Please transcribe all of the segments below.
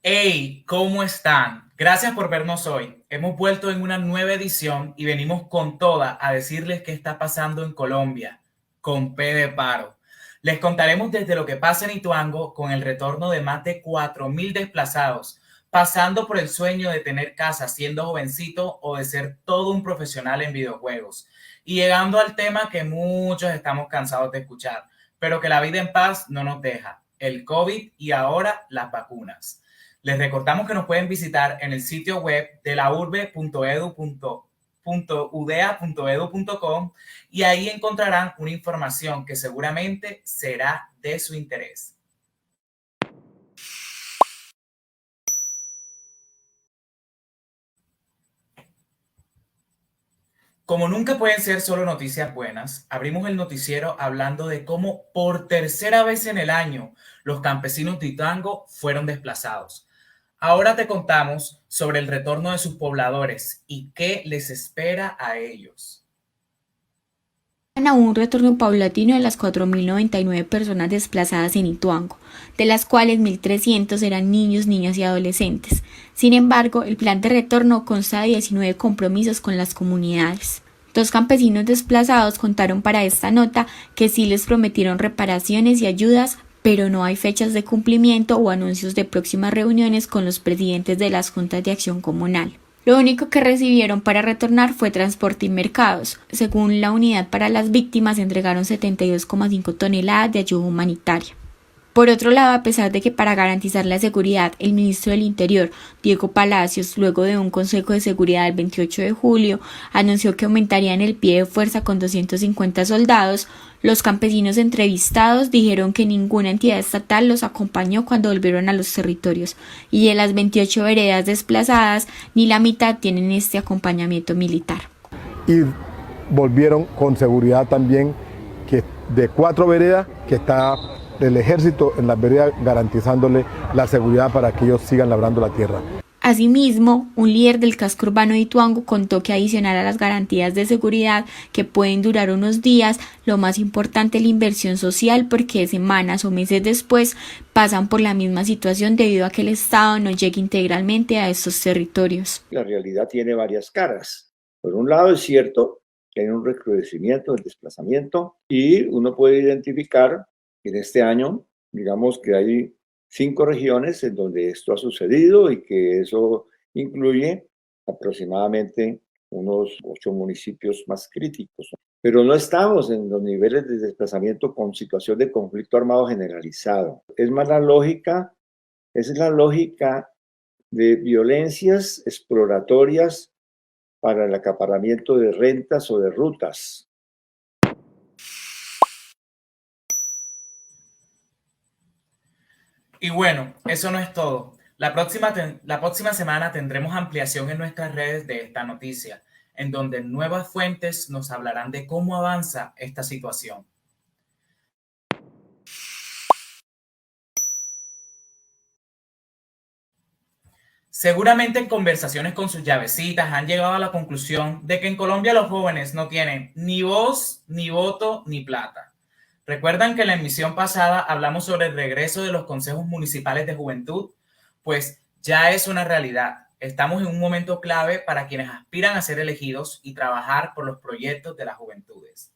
Hey, ¿cómo están? Gracias por vernos hoy. Hemos vuelto en una nueva edición y venimos con toda a decirles qué está pasando en Colombia, con P de paro. Les contaremos desde lo que pasa en Ituango con el retorno de más de 4.000 desplazados, pasando por el sueño de tener casa siendo jovencito o de ser todo un profesional en videojuegos, y llegando al tema que muchos estamos cansados de escuchar, pero que la vida en paz no nos deja, el COVID y ahora las vacunas. Les recordamos que nos pueden visitar en el sitio web de laurbe.edu.udea.edu.com y ahí encontrarán una información que seguramente será de su interés. Como nunca pueden ser solo noticias buenas, abrimos el noticiero hablando de cómo por tercera vez en el año los campesinos de Ituango fueron desplazados. Ahora te contamos sobre el retorno de sus pobladores y qué les espera a ellos. A un retorno paulatino de las 4.099 personas desplazadas en Ituango, de las cuales 1.300 eran niños, niñas y adolescentes. Sin embargo, el plan de retorno consta de 19 compromisos con las comunidades. Dos campesinos desplazados contaron para esta nota que sí les prometieron reparaciones y ayudas, pero no hay fechas de cumplimiento o anuncios de próximas reuniones con los presidentes de las juntas de acción comunal. Lo único que recibieron para retornar fue transporte y mercados. Según la Unidad para las Víctimas, entregaron 72,5 toneladas de ayuda humanitaria. Por otro lado, a pesar de que para garantizar la seguridad, el ministro del Interior, Diego Palacios, luego de un Consejo de Seguridad el 28 de julio, anunció que aumentarían el pie de fuerza con 250 soldados, los campesinos entrevistados dijeron que ninguna entidad estatal los acompañó cuando volvieron a los territorios, y de las 28 veredas desplazadas, ni la mitad tienen este acompañamiento militar. Y volvieron con seguridad también, que de 4 veredas que está el ejército en las veredas garantizándole la seguridad para que ellos sigan labrando la tierra. Asimismo, un líder del casco urbano de Ituango contó que adicional a las garantías de seguridad que pueden durar unos días, lo más importante es la inversión social, porque semanas o meses después pasan por la misma situación debido a que el Estado no llega integralmente a estos territorios. La realidad tiene varias caras. Por un lado es cierto que hay un recrudecimiento del desplazamiento y uno puede identificar en este año, digamos que hay 5 regiones en donde esto ha sucedido y que eso incluye aproximadamente unos 8 municipios más críticos. Pero no estamos en los niveles de desplazamiento con situación de conflicto armado generalizado. Es más la lógica, esa es la lógica de violencias exploratorias para el acaparamiento de rentas o de rutas. Y bueno, eso no es todo. La próxima semana tendremos ampliación en nuestras redes de esta noticia, en donde nuevas fuentes nos hablarán de cómo avanza esta situación. Seguramente en conversaciones con sus llavecitas han llegado a la conclusión de que en Colombia los jóvenes no tienen ni voz, ni voto, ni plata. ¿Recuerdan que en la emisión pasada hablamos sobre el regreso de los consejos municipales de juventud? Pues ya es una realidad. Estamos en un momento clave para quienes aspiran a ser elegidos y trabajar por los proyectos de las juventudes.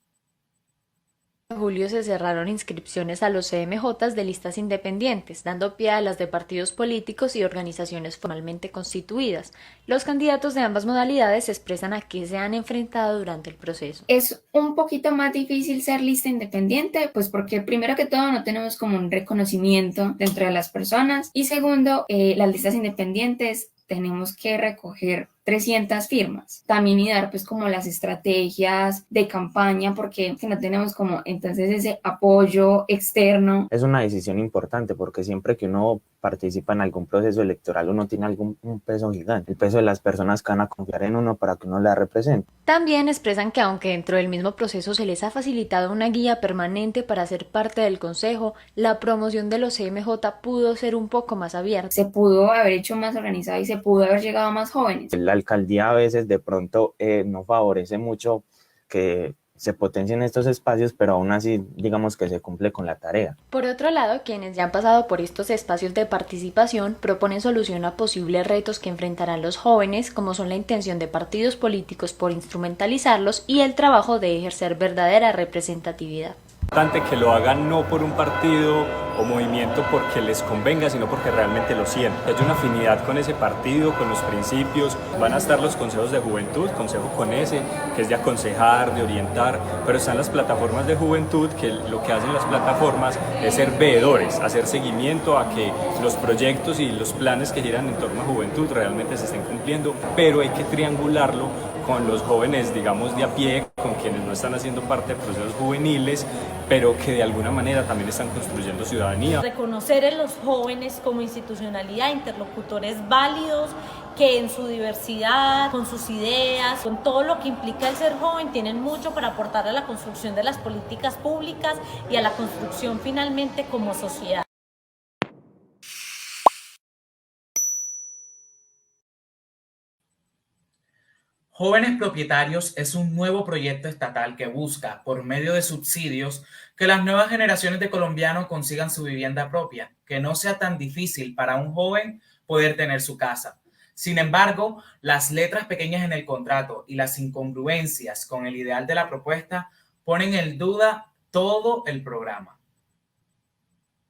En julio se cerraron inscripciones a los CMJs de listas independientes, dando pie a las de partidos políticos y organizaciones formalmente constituidas. Los candidatos de ambas modalidades expresan a qué se han enfrentado durante el proceso. Es un poquito más difícil ser lista independiente, pues porque primero que todo no tenemos como un reconocimiento dentro de las personas, y segundo, las listas independientes tenemos que recoger 300 firmas, también y dar pues como las estrategias de campaña, porque si no tenemos como entonces ese apoyo externo. Es una decisión importante porque siempre que uno participa en algún proceso electoral uno tiene un peso gigante, el peso de las personas que van a confiar en uno para que uno la represente. También expresan que aunque dentro del mismo proceso se les ha facilitado una guía permanente para ser parte del consejo, la promoción de los CMJ pudo ser un poco más abierta. Se pudo haber hecho más organizada y se pudo haber llegado a más jóvenes. La alcaldía a veces de pronto no favorece mucho que se potencien estos espacios, pero aún así digamos que se cumple con la tarea. Por otro lado, quienes ya han pasado por estos espacios de participación proponen solución a posibles retos que enfrentarán los jóvenes, como son la intención de partidos políticos por instrumentalizarlos y el trabajo de ejercer verdadera representatividad. Es importante que lo hagan no por un partido o movimiento porque les convenga, sino porque realmente lo sienten. Hay una afinidad con ese partido, con los principios. Van a estar los consejos de juventud, consejo con ese, que es de aconsejar, de orientar, pero están las plataformas de juventud, que lo que hacen las plataformas es ser veedores, hacer seguimiento a que los proyectos y los planes que giran en torno a juventud realmente se estén cumpliendo, pero hay que triangularlo con los jóvenes, digamos, de a pie, con quienes no están haciendo parte de procesos juveniles, pero que de alguna manera también están construyendo ciudadanía. Reconocer en los jóvenes como institucionalidad, interlocutores válidos, que en su diversidad, con sus ideas, con todo lo que implica el ser joven, tienen mucho para aportar a la construcción de las políticas públicas y a la construcción finalmente como sociedad. Jóvenes Propietarios es un nuevo proyecto estatal que busca, por medio de subsidios, que las nuevas generaciones de colombianos consigan su vivienda propia, que no sea tan difícil para un joven poder tener su casa. Sin embargo, las letras pequeñas en el contrato y las incongruencias con el ideal de la propuesta ponen en duda todo el programa.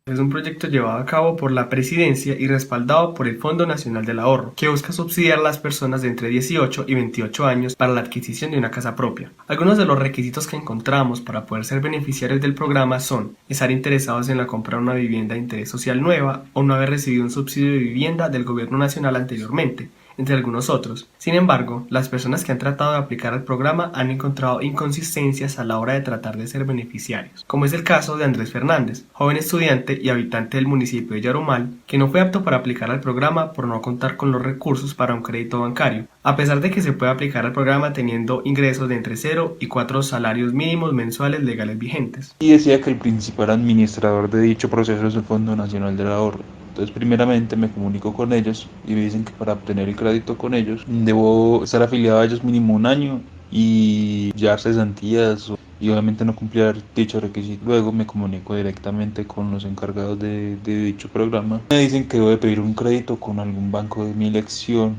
Es un proyecto llevado a cabo por la Presidencia y respaldado por el Fondo Nacional del Ahorro, que busca subsidiar a las personas de entre 18 y 28 años para la adquisición de una casa propia. Algunos de los requisitos que encontramos para poder ser beneficiarios del programa son estar interesados en la compra de una vivienda de interés social nueva o no haber recibido un subsidio de vivienda del Gobierno Nacional anteriormente, entre algunos otros. Sin embargo, las personas que han tratado de aplicar el programa han encontrado inconsistencias a la hora de tratar de ser beneficiarios, como es el caso de Andrés Fernández, joven estudiante y habitante del municipio de Yarumal, que no fue apto para aplicar al programa por no contar con los recursos para un crédito bancario, a pesar de que se puede aplicar al programa teniendo ingresos de entre 0 y 4 salarios mínimos mensuales legales vigentes. Y decía que el principal administrador de dicho proceso es el Fondo Nacional del Ahorro. Entonces, primeramente me comunico con ellos y me dicen que para obtener el crédito con ellos debo estar afiliado a ellos mínimo un año y ya cesantías y obviamente no cumplir dicho requisito. Luego me comunico directamente con los encargados de dicho programa. Me dicen que debo de pedir un crédito con algún banco de mi elección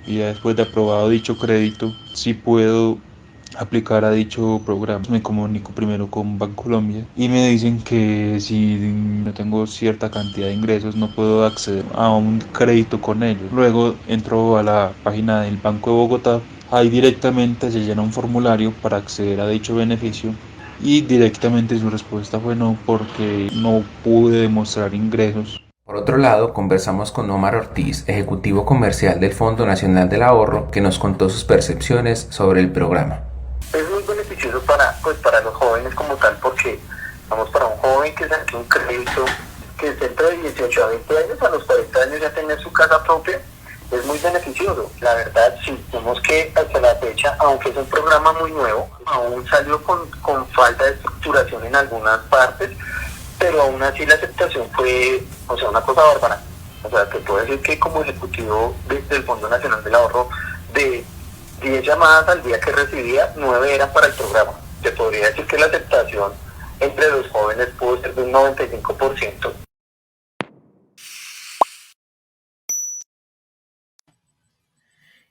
y ya después de aprobado dicho crédito, sí puedo aplicar a dicho programa. Me comunico primero con Bancolombia y me dicen que si no tengo cierta cantidad de ingresos no puedo acceder a un crédito con ellos. Luego entro a la página del Banco de Bogotá, ahí directamente se llena un formulario para acceder a dicho beneficio y directamente su respuesta fue no, porque no pude demostrar ingresos. Por otro lado, conversamos con Omar Ortiz, ejecutivo comercial del Fondo Nacional del Ahorro, que nos contó sus percepciones sobre el programa. Es muy beneficioso para los jóvenes como tal, porque vamos, para un joven que saque un crédito que esté entre 18 a 20 años, a los 40 años ya tener su casa propia, es muy beneficioso. La verdad, sí, vemos que hasta la fecha, aunque es un programa muy nuevo, aún salió con falta de estructuración en algunas partes, pero aún así la aceptación fue, una cosa bárbara. O sea, te puedo decir que como ejecutivo del Fondo Nacional del Ahorro, de 10 llamadas al día que recibía, 9 eran para el programa. Te podría decir que la aceptación entre los jóvenes pudo ser de un 95%.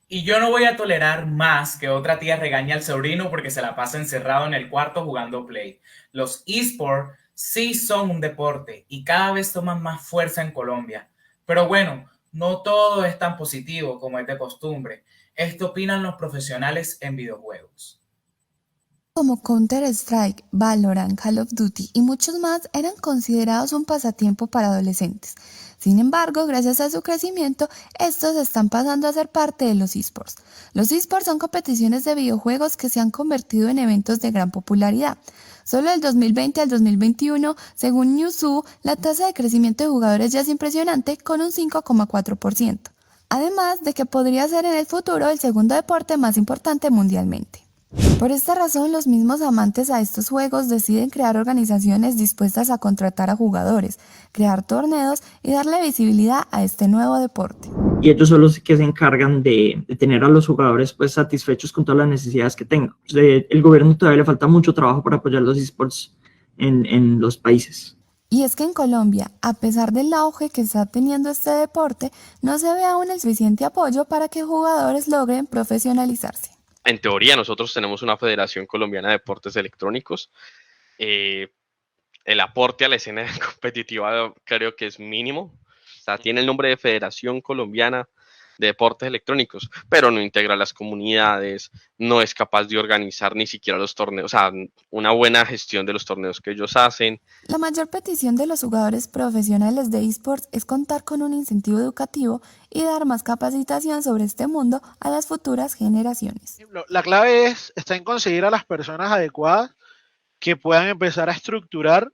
Y yo no voy a tolerar más que otra tía regañe al sobrino porque se la pasa encerrado en el cuarto jugando Play. Los eSports sí son un deporte y cada vez toman más fuerza en Colombia. Pero bueno, no todo es tan positivo como es de costumbre. Esto opinan los profesionales en videojuegos. Como Counter-Strike, Valorant, Call of Duty y muchos más eran considerados un pasatiempo para adolescentes. Sin embargo, gracias a su crecimiento, estos están pasando a ser parte de los eSports. Los eSports son competiciones de videojuegos que se han convertido en eventos de gran popularidad. Solo del 2020 al 2021, según Newzoo, la tasa de crecimiento de jugadores ya es impresionante, con un 5,4%. Además de que podría ser en el futuro el segundo deporte más importante mundialmente. Por esta razón, los mismos amantes a estos juegos deciden crear organizaciones dispuestas a contratar a jugadores, crear torneos y darle visibilidad a este nuevo deporte. y ellos son los que se encargan de tener a los jugadores pues satisfechos con todas las necesidades que tengan. El gobierno todavía le falta mucho trabajo para apoyar los esports en los países. Y es que en Colombia, a pesar del auge que está teniendo este deporte, no se ve aún el suficiente apoyo para que jugadores logren profesionalizarse. En teoría, nosotros tenemos una Federación Colombiana de Deportes Electrónicos. El aporte a la escena competitiva creo que es mínimo. O sea, tiene el nombre de Federación Colombiana de Deportes Electrónicos, pero no integra las comunidades, no es capaz de organizar ni siquiera los torneos, o sea, una buena gestión de los torneos que ellos hacen. La mayor petición de los jugadores profesionales de esports es contar con un incentivo educativo y dar más capacitación sobre este mundo a las futuras generaciones. La clave está en conseguir a las personas adecuadas que puedan empezar a estructurar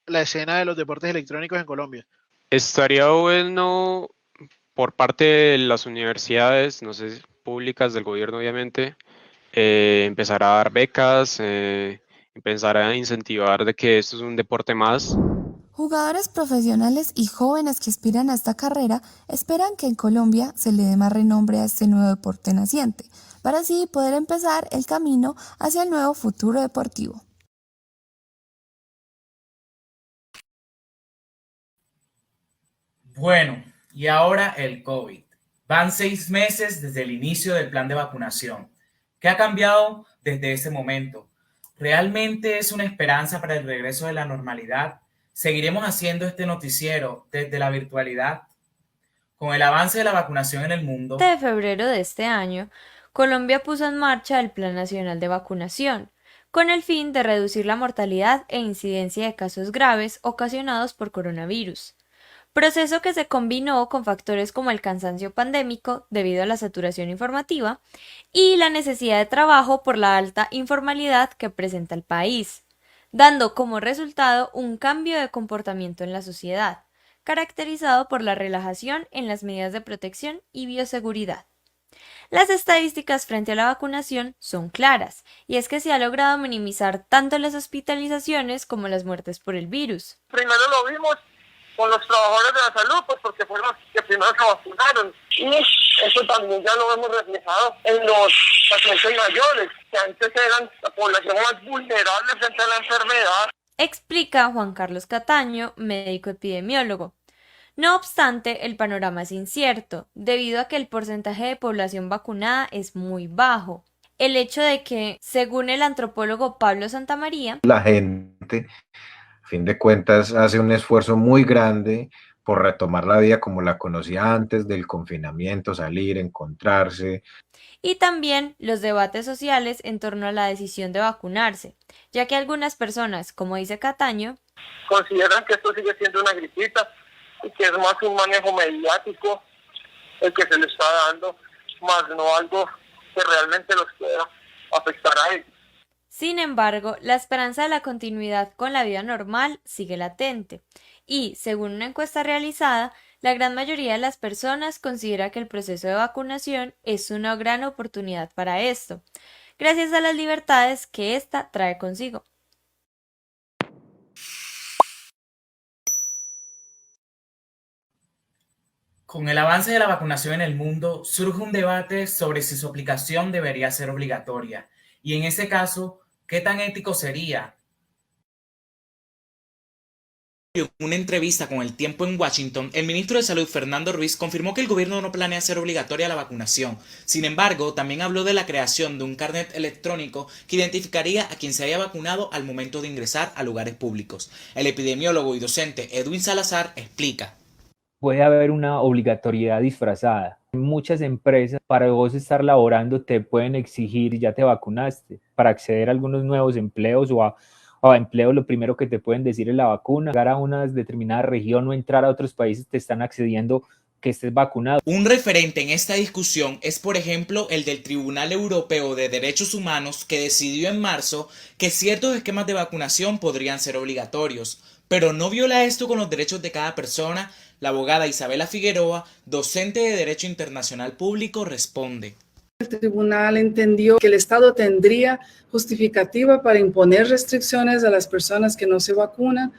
la escena de los deportes electrónicos en Colombia. Estaría bueno por parte de las universidades, no sé, públicas, del gobierno obviamente, empezar a dar becas, empezar a incentivar de que esto es un deporte más. Jugadores profesionales y jóvenes que aspiran a esta carrera esperan que en Colombia se le dé más renombre a este nuevo deporte naciente, para así poder empezar el camino hacia el nuevo futuro deportivo. Bueno, y ahora el COVID. Van 6 meses desde el inicio del plan de vacunación. ¿Qué ha cambiado desde ese momento? ¿Realmente es una esperanza para el regreso de la normalidad? ¿Seguiremos haciendo este noticiero desde la virtualidad? Con el avance de la vacunación en el mundo... De febrero de este año, Colombia puso en marcha el Plan Nacional de Vacunación, con el fin de reducir la mortalidad e incidencia de casos graves ocasionados por coronavirus. Proceso que se combinó con factores como el cansancio pandémico debido a la saturación informativa y la necesidad de trabajo por la alta informalidad que presenta el país, dando como resultado un cambio de comportamiento en la sociedad, caracterizado por la relajación en las medidas de protección y bioseguridad. Las estadísticas frente a la vacunación son claras, y es que se ha logrado minimizar tanto las hospitalizaciones como las muertes por el virus. Primero lo vimos con los trabajadores de la salud, pues porque fueron los que primero se vacunaron. Y eso también ya lo hemos reflejado en los pacientes mayores, que antes eran la población más vulnerable frente a la enfermedad. Explica Juan Carlos Cataño, médico epidemiólogo. No obstante, el panorama es incierto, debido a que el porcentaje de población vacunada es muy bajo. El hecho de que, según el antropólogo Pablo Santamaría, la gente, a fin de cuentas, hace un esfuerzo muy grande por retomar la vida como la conocía antes del confinamiento, salir, encontrarse. Y también los debates sociales en torno a la decisión de vacunarse, ya que algunas personas, como dice Cataño, consideran que esto sigue siendo una gripita y que es más un manejo mediático el que se le está dando, más no algo que realmente los pueda afectar a ellos. Sin embargo, la esperanza de la continuidad con la vida normal sigue latente y, según una encuesta realizada, la gran mayoría de las personas considera que el proceso de vacunación es una gran oportunidad para esto, gracias a las libertades que ésta trae consigo. Con el avance de la vacunación en el mundo, surge un debate sobre si su aplicación debería ser obligatoria. Y en ese caso, ¿qué tan ético sería? En una entrevista con El Tiempo en Washington, el ministro de Salud, Fernando Ruiz, confirmó que el gobierno no planea hacer obligatoria la vacunación. Sin embargo, también habló de la creación de un carnet electrónico que identificaría a quien se haya vacunado al momento de ingresar a lugares públicos. El epidemiólogo y docente Edwin Salazar explica. Puede haber una obligatoriedad disfrazada. Muchas empresas, para vos estar laborando, te pueden exigir, ya te vacunaste, para acceder a algunos nuevos empleos o a empleo, lo primero que te pueden decir es la vacuna. Llegar a una determinada región o entrar a otros países te están accediendo que estés vacunado. Un referente en esta discusión es, por ejemplo, el del Tribunal Europeo de Derechos Humanos, que decidió en marzo que ciertos esquemas de vacunación podrían ser obligatorios. Pero ¿no viola esto con los derechos de cada persona? La abogada Isabela Figueroa, docente de Derecho Internacional Público, responde. El tribunal entendió que el Estado tendría justificativa para imponer restricciones a las personas que no se vacunan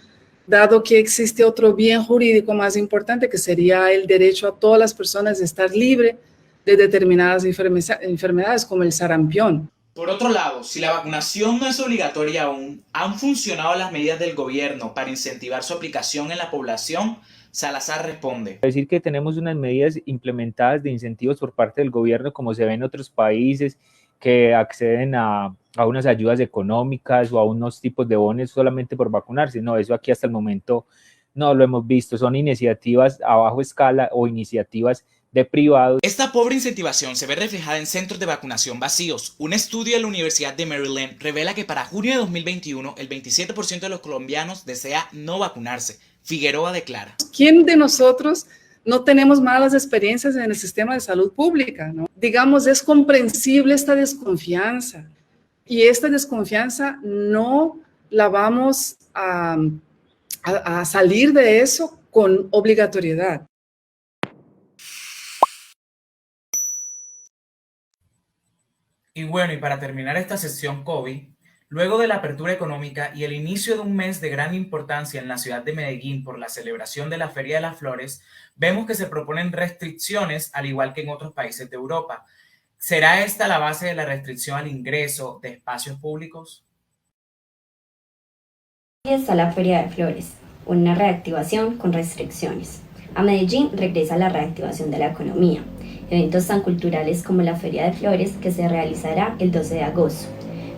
dado que existe otro bien jurídico más importante que sería el derecho a todas las personas de estar libre de determinadas enfermedades como el sarampión. Por otro lado, si la vacunación no es obligatoria aún, ¿han funcionado las medidas del gobierno para incentivar su aplicación en la población? Salazar responde. Decir que tenemos unas medidas implementadas de incentivos por parte del gobierno, como se ve en otros países, que acceden a unas ayudas económicas o a unos tipos de bonos solamente por vacunarse. No, eso aquí hasta el momento no lo hemos visto. Son iniciativas a baja escala o iniciativas de privados. Esta pobre incentivación se ve reflejada en centros de vacunación vacíos. Un estudio de la Universidad de Maryland revela que para junio de 2021 el 27% de los colombianos desea no vacunarse. Figueroa declara. ¿Quién de nosotros no tenemos malas experiencias en el sistema de salud pública, ¿no? Digamos, es comprensible esta desconfianza y esta desconfianza no la vamos a salir de eso con obligatoriedad. Y bueno, y para terminar esta sesión COVID, luego de la apertura económica y el inicio de un mes de gran importancia en la ciudad de Medellín por la celebración de la Feria de las Flores, vemos que se proponen restricciones al igual que en otros países de Europa. ¿Será esta la base de la restricción al ingreso de espacios públicos? Aquí está la Feria de Flores, una reactivación con restricciones. A Medellín regresa la reactivación de la economía, eventos tan culturales como la Feria de Flores que se realizará el 12 de agosto.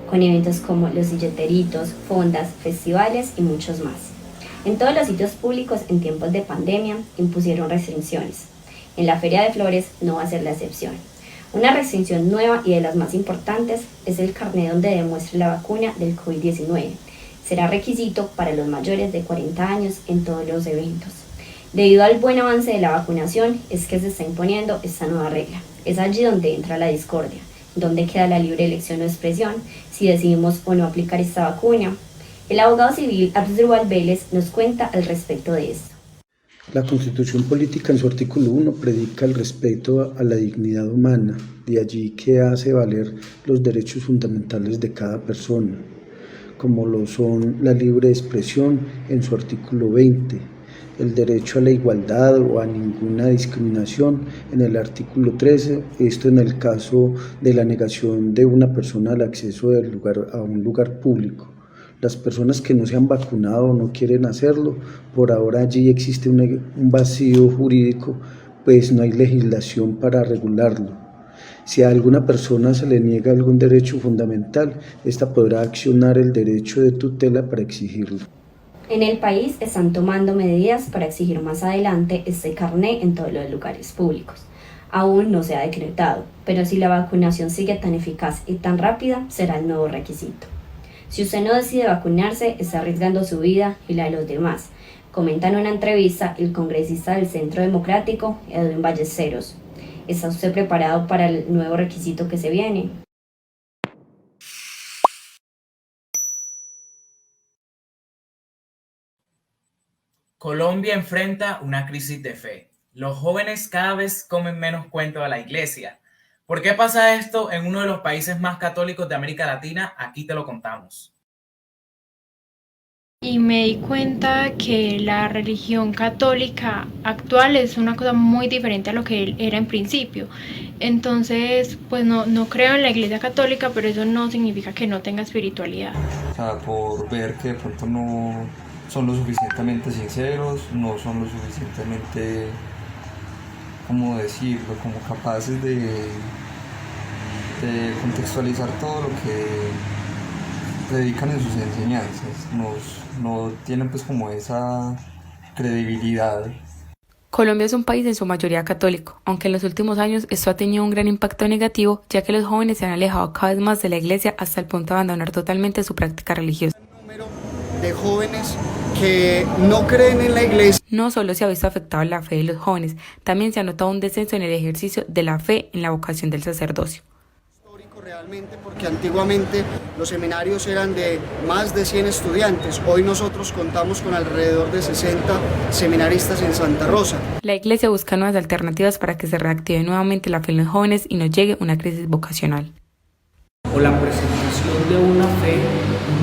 Con eventos como los silleteritos, fondas, festivales y muchos más. En todos los sitios públicos en tiempos de pandemia impusieron restricciones. En la Feria de Flores no va a ser la excepción. Una restricción nueva y de las más importantes es el carnet donde demuestre la vacuna del COVID-19. Será requisito para los mayores de 40 años en todos los eventos. Debido al buen avance de la vacunación es que se está imponiendo esta nueva regla. Es allí donde entra la discordia. ¿Dónde queda la libre elección o expresión si decidimos o no aplicar esta vacuna? El abogado civil Abdul Vélez nos cuenta al respecto de esto. La Constitución Política en su artículo 1 predica el respeto a la dignidad humana, de allí que hace valer los derechos fundamentales de cada persona, como lo son la libre expresión en su artículo 20, el derecho a la igualdad o a ninguna discriminación en el artículo 13, esto en el caso de la negación de una persona al acceso a un lugar público. Las personas que no se han vacunado o no quieren hacerlo, por ahora allí existe un vacío jurídico, pues no hay legislación para regularlo. Si a alguna persona se le niega algún derecho fundamental, ésta podrá accionar el derecho de tutela para exigirlo. En el país están tomando medidas para exigir más adelante este carné en todos los lugares públicos. Aún no se ha decretado, pero si la vacunación sigue tan eficaz y tan rápida, será el nuevo requisito. Si usted no decide vacunarse, está arriesgando su vida y la de los demás, comenta en una entrevista el congresista del Centro Democrático, Edwin Ballesteros. ¿Está usted preparado para el nuevo requisito que se viene? Colombia enfrenta una crisis de fe. Los jóvenes cada vez comen menos cuento a la iglesia. ¿Por qué pasa esto en uno de los países más católicos de América Latina? Aquí te lo contamos. Y me di cuenta que la religión católica actual es una cosa muy diferente a lo que era en principio. Entonces, pues no creo en la iglesia católica, pero eso no significa que no tenga espiritualidad. O sea, por ver que de pronto no son lo suficientemente sinceros, no son lo suficientemente, ¿cómo decirlo?, como capaces de contextualizar todo lo que predican en sus enseñanzas, no tienen pues como esa credibilidad. Colombia es un país en su mayoría católico, aunque en los últimos años esto ha tenido un gran impacto negativo, ya que los jóvenes se han alejado cada vez más de la iglesia hasta el punto de abandonar totalmente su práctica religiosa. De jóvenes que no creen en la iglesia. No solo se ha visto afectada la fe de los jóvenes, también se ha notado un descenso en el ejercicio de la fe en la vocación del sacerdocio. Realmente, porque antiguamente los seminarios eran de más de 100 estudiantes, hoy nosotros contamos con alrededor de 60 seminaristas en Santa Rosa. La iglesia busca nuevas alternativas para que se reactive nuevamente la fe en los jóvenes y no llegue una crisis vocacional. O la presentación de una fe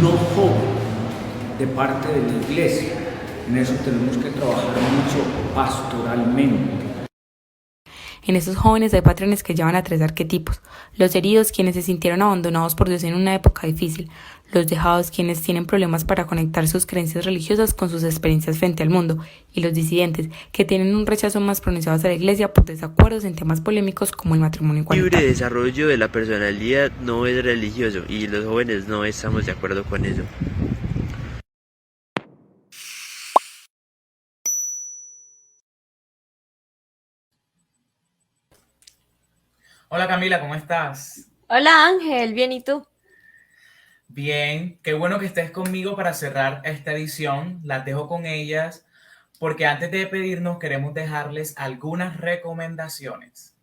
no joven de parte de la iglesia, En eso tenemos que trabajar mucho pastoralmente. En estos jóvenes hay patrones que llevan a 3 arquetipos: los heridos, quienes se sintieron abandonados por Dios en una época difícil; los dejados, quienes tienen problemas para conectar sus creencias religiosas con sus experiencias frente al mundo; y los disidentes, que tienen un rechazo más pronunciado hacia la iglesia por desacuerdos en temas polémicos como el matrimonio igualitario. El libre desarrollo de la personalidad no es religioso y los jóvenes no estamos de acuerdo con eso. Hola Camila, ¿cómo estás? Hola Ángel, bien, ¿y tú? Bien, qué bueno que estés conmigo para cerrar esta edición. Las dejo con ellas porque antes de despedirnos queremos dejarles algunas recomendaciones.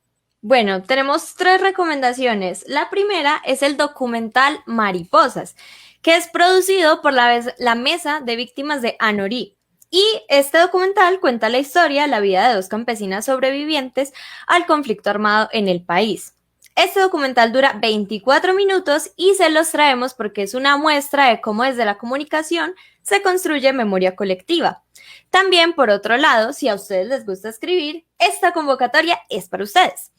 Bueno, tenemos 3 recomendaciones. La primera es el documental Mariposas, que es producido por la Mesa de Víctimas de Anorí. Y este documental cuenta la historia, la vida de 2 campesinas sobrevivientes al conflicto armado en el país. Este documental dura 24 minutos y se los traemos porque es una muestra de cómo desde la comunicación se construye memoria colectiva. También, por otro lado, si a ustedes les gusta escribir, esta convocatoria es para ustedes.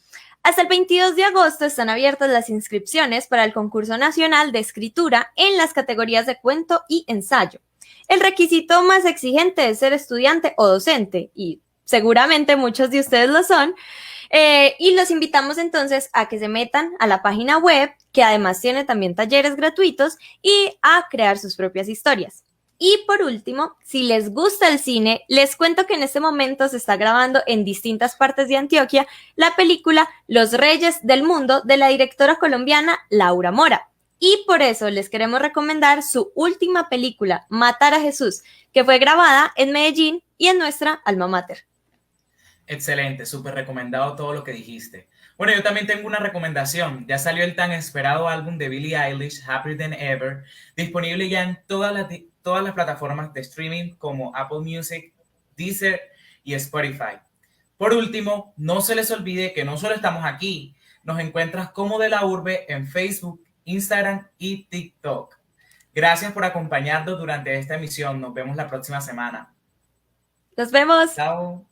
Hasta el 22 de agosto están abiertas las inscripciones para el concurso nacional de escritura en las categorías de cuento y ensayo. El requisito más exigente es ser estudiante o docente, y seguramente muchos de ustedes lo son, y los invitamos entonces a que se metan a la página web, que además tiene también talleres gratuitos, y a crear sus propias historias. Y por último, si les gusta el cine, les cuento que en este momento se está grabando en distintas partes de Antioquia la película Los Reyes del Mundo de la directora colombiana Laura Mora. Y por eso les queremos recomendar su última película, Matar a Jesús, que fue grabada en Medellín y en nuestra alma mater. Excelente, súper recomendado todo lo que dijiste. Bueno, yo también tengo una recomendación. Ya salió el tan esperado álbum de Billie Eilish, Happier Than Ever, disponible ya en todas las plataformas de streaming como Apple Music, Deezer y Spotify. Por último, no se les olvide que no solo estamos aquí, nos encuentras como De la Urbe en Facebook, Instagram y TikTok. Gracias por acompañarnos durante esta emisión. Nos vemos la próxima semana. Nos vemos. Chao.